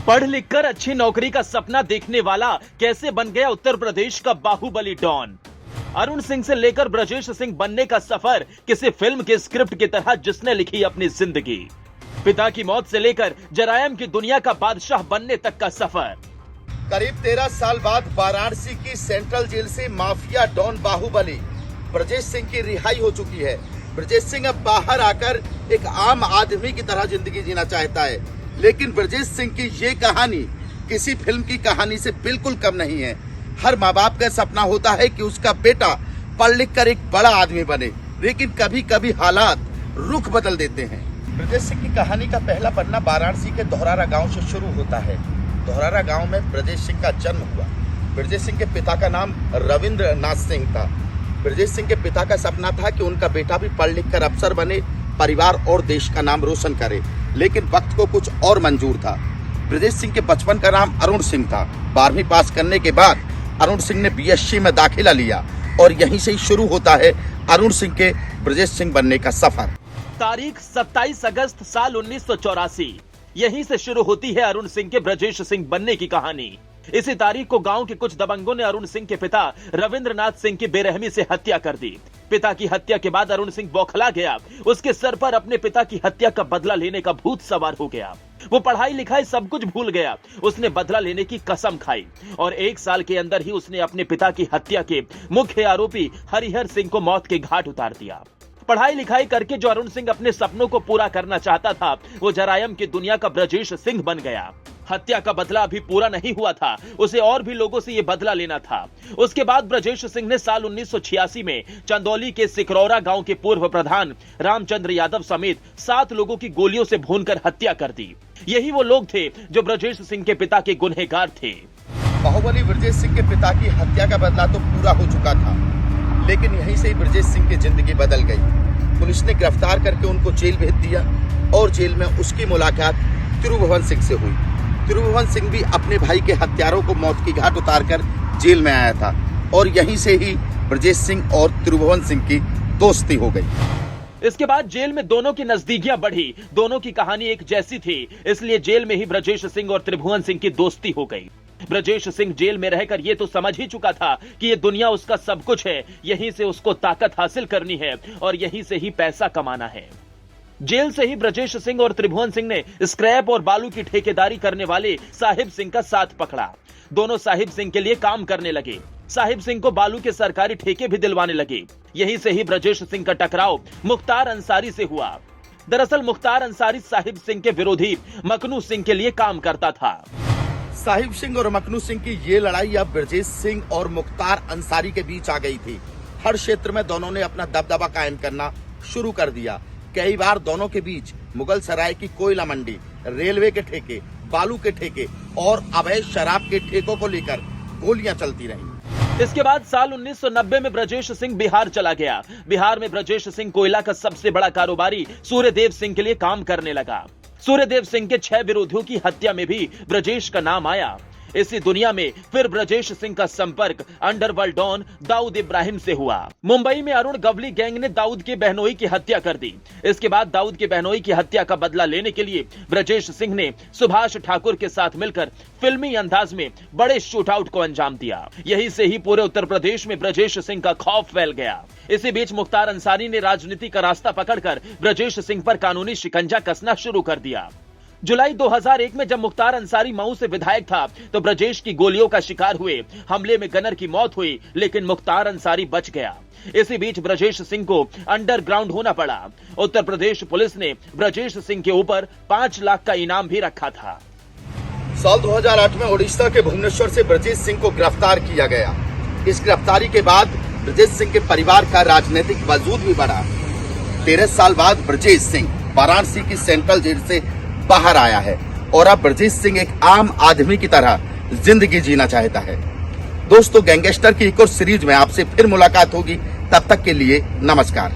पढ़ लिखकर अच्छी नौकरी का सपना देखने वाला कैसे बन गया उत्तर प्रदेश का बाहुबली डॉन। अरुण सिंह से लेकर ब्रजेश सिंह बनने का सफर किसी फिल्म के स्क्रिप्ट की तरह जिसने लिखी अपनी जिंदगी। पिता की मौत से लेकर जरायम की दुनिया का बादशाह बनने तक का सफर। करीब 13 साल बाद वाराणसी की सेंट्रल जेल से माफिया डॉन बाहुबली ब्रजेश सिंह की रिहाई हो चुकी है। ब्रजेश सिंह अब बाहर आकर एक आम आदमी की तरह जिंदगी जीना चाहता है, लेकिन ब्रजेश सिंह की ये कहानी किसी फिल्म की कहानी से बिल्कुल कम नहीं है। हर माँ बाप का सपना होता है कि उसका बेटा पढ़ लिख कर एक बड़ा आदमी बने, लेकिन कभी कभी हालात रुख बदल देते हैं। ब्रजेश सिंह की कहानी का पहला पन्ना वाराणसी के दोहरारा गांव से शुरू होता है। दोहरारा गांव में ब्रजेश सिंह का जन्म हुआ। ब्रजेश सिंह के पिता का नाम रविंद्र नाथ सिंह था। ब्रजेश सिंह के पिता का सपना था कि उनका बेटा भी पढ़ लिख कर अफसर बने, परिवार और देश का नाम रोशन करे, लेकिन वक्त को कुछ और मंजूर था। ब्रजेश सिंह के बचपन का नाम अरुण सिंह था। 12वीं पास करने के बाद अरुण सिंह ने बीएससी में दाखिला लिया और यहीं से ही शुरू होता है अरुण सिंह के ब्रजेश सिंह बनने का सफर। तारीख 27 अगस्त साल 1984। यहीं से शुरू होती है अरुण सिंह के ब्रजेश सिंह बनने की कहानी। इसी तारीख को गांव के कुछ दबंगों ने अरुण सिंह के पिता रविंद्रनाथ सिंह की बेरहमी से हत्या कर दी। पिता की हत्या के बाद अरुण सिंह बौखला गया। उसके सर पर अपने पिता की हत्या का बदला लेने का भूत सवार हो गया। वो पढ़ाई लिखाई सब कुछ भूल गया। उसने बदला लेने की कसम खाई और 1 साल के अंदर ही उसने अपने पिता की हत्या के मुख्य आरोपी हरिहर सिंह को मौत के घाट उतार दिया। पढ़ाई लिखाई करके जो अरुण सिंह अपने सपनों को पूरा करना चाहता था, वो जरायम की दुनिया का ब्रजेश सिंह बन गया। हत्या का बदला अभी पूरा नहीं हुआ था, उसे और भी लोगों से ये बदला लेना था। उसके बाद ब्रजेश सिंह ने साल 1986 में चंदौली के सिकरौरा गांव के पूर्व प्रधान रामचंद्र यादव समेत 7 लोगों की गोलियों से भूनकर हत्या कर दी। यही वो लोग थे जो ब्रजेश सिंह के पिता के गुनहगार थे। बाहुबली ब्रजेश सिंह के पिता की हत्या का बदला तो पूरा हो चुका था, लेकिन यहीं से ही ब्रजेश सिंह की जिंदगी बदल गई। पुलिस ने गिरफ्तार करके उनको जेल भेज दिया और जेल में उसकी मुलाकात त्रिभुवन सिंह से हुई। त्रिभुवन सिंह भी अपने भाई के हत्यारों को मौत की घाट उतारकर जेल में आया था और यहीं से ही ब्रजेश सिंह और त्रिभुवन सिंह की दोस्ती हो गई। इसके बाद जेल में दोनों की नजदीकियां बढ़ी। दोनों की कहानी एक जैसी थी, इसलिए जेल में ही ब्रजेश सिंह और त्रिभुवन सिंह की दोस्ती हो गई। ब्रजेश सिंह जेल में रहकर ये तो समझ ही चुका था कि ये दुनिया उसका सब कुछ है, यहीं से उसको ताकत हासिल करनी है और यहीं से ही पैसा कमाना है। जेल से ही ब्रजेश सिंह और त्रिभुवन सिंह ने स्क्रैप और बालू की ठेकेदारी करने वाले साहिब सिंह का साथ पकड़ा। दोनों साहिब सिंह के लिए काम करने लगे। साहिब सिंह को बालू के सरकारी ठेके भी दिलवाने लगे। यहीं से ही ब्रजेश सिंह का टकराव मुख्तार अंसारी से हुआ। दरअसल मुख्तार अंसारी साहिब सिंह के विरोधी मकनू सिंह के लिए काम करता था। साहिब सिंह और मकनू सिंह की ये लड़ाई अब ब्रजेश सिंह और मुख्तार अंसारी के बीच आ गई थी। हर क्षेत्र में दोनों ने अपना दबदबा कायम करना शुरू कर दिया। कई बार दोनों के बीच मुगल सराय की कोयला मंडी, रेलवे के ठेके, बालू के ठेके और अवैध शराब के ठेकों को लेकर गोलियां चलती रहीं। इसके बाद साल 1990 में ब्रजेश सिंह बिहार चला गया। बिहार में ब्रजेश सिंह कोयला का सबसे बड़ा कारोबारी सूर्यदेव सिंह के लिए काम करने लगा। सूर्यदेव सिंह के 6 विरोधियों की हत्या में भी ब्रजेश का नाम आया। इसी दुनिया में फिर ब्रजेश सिंह का संपर्क अंडरवर्ल्ड डॉन दाऊद इब्राहिम से हुआ। मुंबई में अरुण गवली गैंग ने दाऊद के बहनोई की हत्या कर दी। इसके बाद दाऊद के बहनोई की हत्या का बदला लेने के लिए ब्रजेश सिंह ने सुभाष ठाकुर के साथ मिलकर फिल्मी अंदाज में बड़े शूटआउट को अंजाम दिया। यहीं से ही पूरे उत्तर प्रदेश में ब्रजेश सिंह का खौफ फैल गया। इसी बीच मुख्तार अंसारी ने राजनीति का रास्ता पकड़कर ब्रजेश सिंह पर कानूनी शिकंजा कसना शुरू कर दिया। जुलाई 2001 में जब मुख्तार अंसारी मऊ से विधायक था तो ब्रजेश की गोलियों का शिकार हुए। हमले में गनर की मौत हुई, लेकिन मुख्तार अंसारी बच गया। इसी बीच ब्रजेश सिंह को अंडरग्राउंड होना पड़ा। उत्तर प्रदेश पुलिस ने ब्रजेश सिंह के ऊपर 5 लाख का इनाम भी रखा था। साल 2008 में ओडिशा के भुवनेश्वर से ब्रजेश सिंह को गिरफ्तार किया गया। इस गिरफ्तारी के बाद ब्रजेश सिंह के परिवार का राजनीतिक वजूद भी बढ़ा। 13 साल बाद ब्रजेश सिंह वाराणसी की सेंट्रल जेल से बाहर आया है और अब ब्रजेश सिंह एक आम आदमी की तरह जिंदगी जीना चाहता है। दोस्तों, गैंगस्टर की एक और सीरीज में आपसे फिर मुलाकात होगी। तब तक के लिए नमस्कार।